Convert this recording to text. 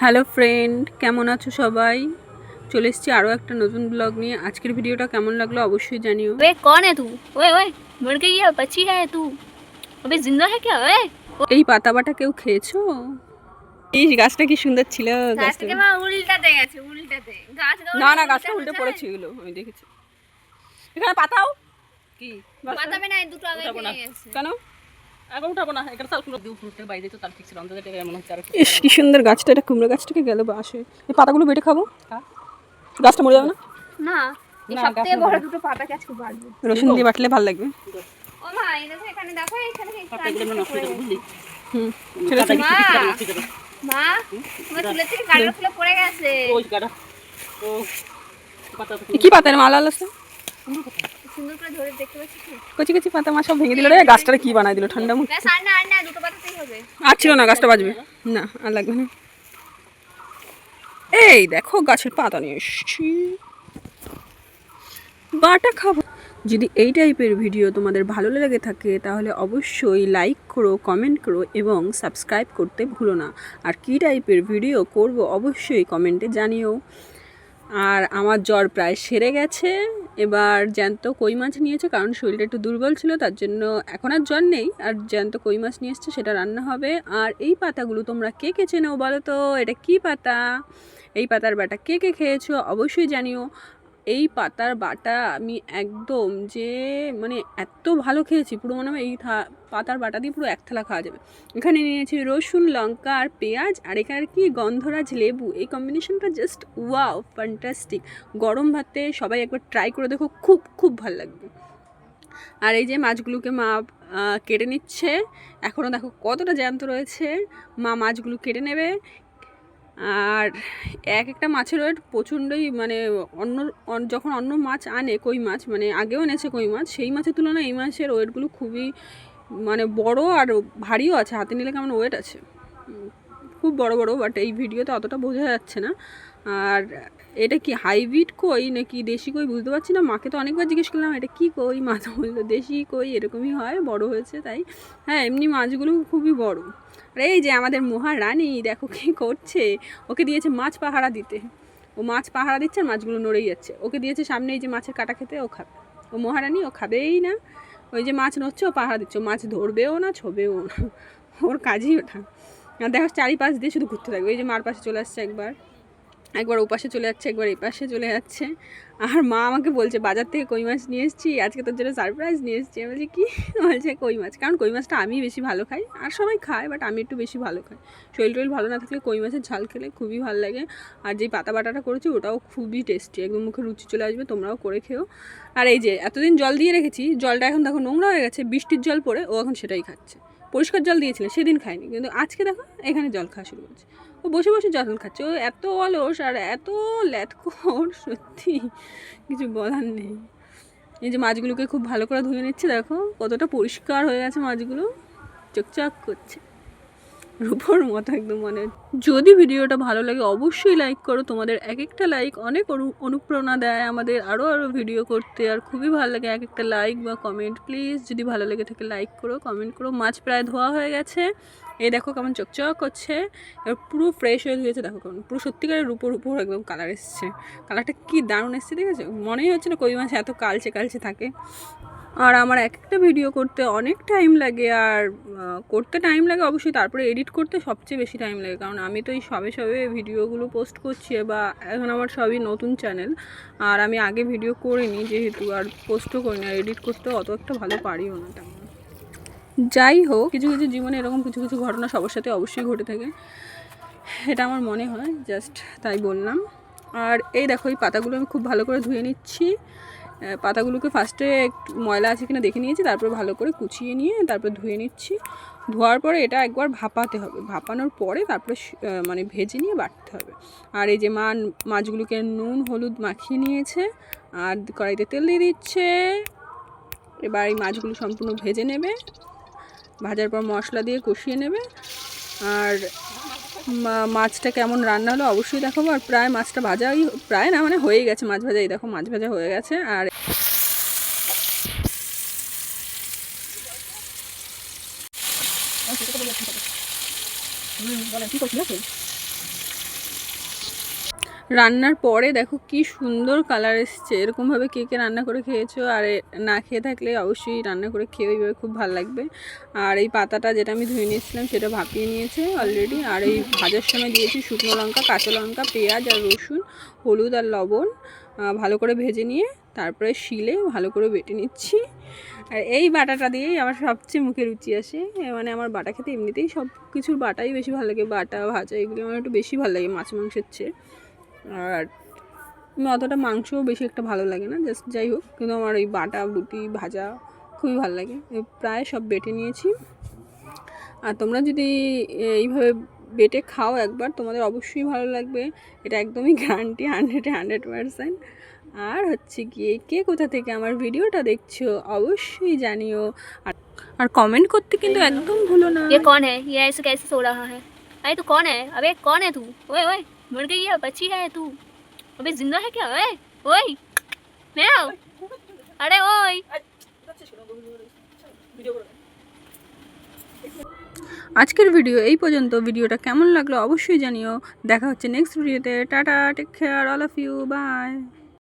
Hello friend, কেমন আছো সবাই? চলে এসেছি আরও একটা নতুন ব্লগ নিয়ে। আজকের ভিডিওটা কেমন লাগলো অবশ্যই জানিও। वे कौन है तू? ओए ओए मर गई है, बची है तू? अबे जिंदा है क्या? ओए এই পাতা বাটা কেউ খেয়েছো? এই গাছটা কি সুন্দর ছিল। গাছ গাছটা থেকে মা উল্টাতে গেছে, উল্টাতে গাছ না না, গাছটা উল্টে পড়েছিল, আমি দেখেছি। এখানে পাতাও কি পাতাবে না, দুটো আগে ভেঙে গেছে। কেন? এখন উঠাবো না, এখানে তাল কুমড়ো ফুটে বাইরে তো তাল ফিক্সের অন্তত এমন হচ্ছে। আর ইস কি সুন্দর গাছটা, এটা কুমড়ো গাছটাকে গেল বাসে। এই পাতাগুলো বেটে খাবো, গাছটা মরে যাবে না? না, এই সবথেকে বড় দুটো পাতা গাছ খুব বাড়বে। রসুন দিয়ে বাটলে ভালো লাগবে। ও মা, এই দেখো এখানে, দেখো এখানে পাতাগুলো নষ্ট করে বুঝলি। সেটা পাতা মা নষ্ট করে মা তোমার তুলে থেকে কাটা ফুলে পড়ে গেছে। ওই গাড়া ও পাতা তো কি পাতার মালা আছে? সুন্দর করে ধরে দেখতে পাচ্ছি কি? কচি কচি পাতা মা সব ভেঙে দিল রে। গাছটা কি বানাই দিল ঠান্ডা মুখ। ব্যাস আর না, আর না, দুটো পাতাতেই হবে। আর ছিল না, গাছটা বাজবে না, আর লাগবে না। এই দেখো গাছের পাতা নিয়ে এসছি, বাটা খাবো। যদি এই টাইপের ভিডিও তোমাদের ভালো লেগে থাকে তাহলে অবশ্যই লাইক করো, কমেন্ট করো এবং সাবস্ক্রাইব করতে ভুলো না। আর কী টাইপের ভিডিও করব অবশ্যই কমেন্টে জানিও। আর আমার জ্বর প্রায় সেরে গেছে। এবার জ্যান্ত কই মাছ নিয়েছে, কারণ শরীরটা একটু দুর্বল ছিল, তার জন্য এখন আর জ্বর নেই। আর জ্যান্ত কই মাছ নিয়ে এসছে, সেটা রান্না হবে। আর এই পাতাগুলো তোমরা কে কে চেনো বলো তো? এটা কি পাতা? এই পাতার বাটা কে কে খেয়েছো অবশ্যই জানিও। এই পাতার বাটা আমি একদম যে মানে এত ভালো খেয়েছি, পুরো মনে হয় এই পাতার বাটা দিয়ে পুরো এক থালা খাওয়া যাবে। এখানে নিয়েছি রসুন, লঙ্কা আর পেঁয়াজ, আর এখানে কি গন্ধরাজ লেবু। এই কম্বিনেশনটা জাস্ট ওয়াও, ফ্যান্টাস্টিক। গরম ভাতে সবাই একবার ট্রাই করে দেখো, খুব খুব ভালো লাগবে। আর এই যে মাছগুলোকে মা কেটে নিচ্ছে, এখনও দেখো কতটা জ্যান্ত রয়েছে। মা মাছগুলো কেটে নেবে। আর এক একটা মাছের ওয়েট প্রচণ্ডই, মানে যখন অন্য মাছ আনে, কই মাছ মানে আগেও এনেছে কই মাছ, সেই মাছের তুলনায় এই মাছের ওয়েটগুলো খুবই মানে বড় আর ভারীও আছে। হাতে নিলে কেমন ওয়েট আছে, খুব বড় বড়। বাট এই ভিডিওতে অতটা বোঝা যাচ্ছে না। আর এটা কি হাইব্রিড কই নাকি দেশি কই বুঝতে পারছি না। মাকে তো অনেকবার জিজ্ঞেস করলাম এটা কি কই, মা তো বললো দেশি কই, এরকমই হয়, বড় হয়েছে তাই। হ্যাঁ, এমনি মাছগুলো খুবই বড়। আর এই যে আমাদের মহারানী দেখো কী করছে, ওকে দিয়েছে মাছ পাহারা দিতে। ও মাছ পাহারা দিচ্ছে আর মাছগুলো নড়েই যাচ্ছে। ওকে দিয়েছে সামনে এই যে মাছের কাটা খেতে, ও খাবে। ও মহারানী, ও খাবেই না। ওই যে মাছ নড়ছে ও পাহারা দিচ্ছে, ও মাছ ধরবেও না, ছোবেও না, ওর কাজই ওঠা। আর দেখো চারিপাশ দিয়ে শুধু ঘুরতে থাকবে। এই যে মার পাশে চলে আসছে, একবার ও পাশে চলে যাচ্ছে, একবার এই পাশে চলে যাচ্ছে। আর মা আমাকে বলছে বাজার থেকে কই মাছ নিয়ে এসেছি, আজকে তোর জন্য সারপ্রাইজ নিয়ে এসেছি। আমি বলছি কি? বলছে কই মাছ। কারণ কই মাছটা আমি বেশি ভালো খাই, আর সবাই খায়, বাট আমি একটু বেশি ভালো খাই। শরীর ভালো না থাকলে কই মাছের ঝাল খেলে খুবই ভালো লাগে। আর যেই পাতা বাটাটা করেছি ওটাও খুবই টেস্টি, একদম মুখে রুচি চলে আসবে, তোমরাও করে খেও। আর এই যে এতদিন জল দিয়ে রেখেছি, জলটা এখন দেখো নোংরা হয়ে গেছে, বৃষ্টির জল পড়ে ও এখন সেটাই খাচ্ছে। পরিষ্কার জল দিয়েছিলেন সেদিন খায়নি, কিন্তু আজকে দেখো এখানে জল খাওয়া শুরু করছে। ও বসে বসে জল খাচ্ছে। ও এত অলস আর এত ল্যাটখোর, সত্যি কিছু বলার নেই। এই যে মাছগুলোকে খুব ভালো করে ধুয়ে নিচ্ছে, দেখো কতটা পরিষ্কার হয়ে গেছে মাছগুলো, চকচক করছে, রূপোর মতো একদম। মানে যদি ভিডিওটা ভালো লাগে অবশ্যই লাইক করো। তোমাদের এক একটা লাইক অনেক অনুপ্রেরণা দেয় আমাদের আরও ভিডিও করতে। আর খুবই ভালো লাগে এক একটা লাইক বা কমেন্ট। প্লিজ যদি ভালো লেগে থাকে লাইক করো, কমেন্ট করো। মাছ প্রায় ধোয়া হয়ে গেছে, এই দেখো কেমন চকচক করছে, এবার পুরো ফ্রেশ হয়ে গেছে। দেখো কেমন পুরো সত্যিকারের রূপোর উপর একদম কালার এসছে। কালারটা কি দারুণ এসছে, দেখেছো? মনেই হচ্ছে না কই মাছ এত কালচে কালচে থাকে। আর আমার এক একটা ভিডিও করতে অনেক টাইম লাগে, আর করতে টাইম লাগে অবশ্যই, তারপরে এডিট করতে সবচেয়ে বেশি টাইম লাগে। কারণ আমি তো এই সবে সবে ভিডিওগুলো পোস্ট করছি, বা এখন আমার সবই নতুন চ্যানেল, আর আমি আগে ভিডিও করিনি যেহেতু, আর পোস্টও করিনি, আর এডিট করতেও অত একটা ভালো পারিও না তেমন। যাই হোক, কিছু কিছু জীবনে এরকম কিছু কিছু ঘটনা সবার সাথে অবশ্যই ঘটে থাকে, এটা আমার মনে হয়, জাস্ট তাই বললাম। আর এই দেখো এই পাতাগুলো আমি খুব ভালো করে ধুয়ে নিচ্ছি। পাতাগুলোকে ফার্স্টে একটু ময়লা আছে কিনা দেখে নিয়েছি, তারপর ভালো করে কুচিয়ে নিয়ে তারপর ধুয়ে নিচ্ছি। ধোয়ার পরে এটা একবার ভাপাতে হবে, ভাপানোর পরে তারপরে মানে ভেজে নিয়ে বাটতে হবে। আর এই যে মাছগুলোকে নুন হলুদ মাখিয়ে নিয়েছে, আর কড়াইতে তেল দিয়ে দিচ্ছে। এবার এই মাছগুলো সম্পূর্ণ ভেজে নেবে, ভাজার পর মশলা দিয়ে কষিয়ে নেবে। আর মাছটা কেমন রান্না হলো অবশ্যই দেখাবো। আর প্রায় মাছটা ভাজাই, প্রায় না মানে হয়েই গেছে মাছ ভাজা। এই দেখো মাছ ভাজা হয়ে গেছে। আর রান্নার পরে দেখো কি সুন্দর কালার এসছে। এরকমভাবে কে কে রান্না করে খেয়েছো, আর না খেয়ে থাকলে অবশ্যই রান্না করে খেয়ে এইভাবে, খুব ভালো লাগবে। আর এই পাতাটা যেটা আমি ধুয়ে নিয়েছিলাম সেটা ভাপিয়ে নিয়েছে অলরেডি। আর এই ভাজার সময় দিয়েছি শুকনো লঙ্কা, কাঁচা লঙ্কা, পেঁয়াজ আর রসুন, হলুদ আর লবণ, ভালো করে ভেজে নিয়ে তারপরে শিলে ভালো করে বেটে নিচ্ছি। আর এই বাটাটা দিয়েই আমার সবচেয়ে মুখে রুচি আসে। মানে আমার বাটা খেতে এমনিতেই সব কিছুর বাটাই বেশি ভালো লাগে, বাটা ভাজা এগুলো আমার একটু বেশি ভালো লাগে মাছ মাংসের চেয়ে। আর অতটা মাংসও বেশি একটা ভালো লাগে না, জাস্ট যাই হোক, কিন্তু আমার ওই বাটা বুটি ভাজা খুবই ভালো লাগে। প্রায় সব বেটে নিয়েছি। আর তোমরা যদি এইভাবে বেটে খাও একবার, তোমাদের অবশ্যই ভালো লাগবে, এটা একদমই গ্যারান্টি, 100%। আর হচ্ছে গিয়ে কে কোথা থেকে আমার ভিডিওটা দেখছো অবশ্যই জানিও। আর কমেন্ট করতে কিন্তু একদম ভুলো না। ये कौन है? ये ऐसे कैसे सो रहा है? अरे तू कौन है? अबे कौन है तू? ओए ओए मर गई है, बची है तू? अबे जिंदा है क्या? ओए ओए म्याऊ, अरे ओए। আজকের ভিডিও এই পর্যন্ত। ভিডিওটা কেমন লাগলো অবশ্যই জানিও। দেখা হচ্ছে নেক্সট ভিডিওতে। Tata, take care, all of you, by.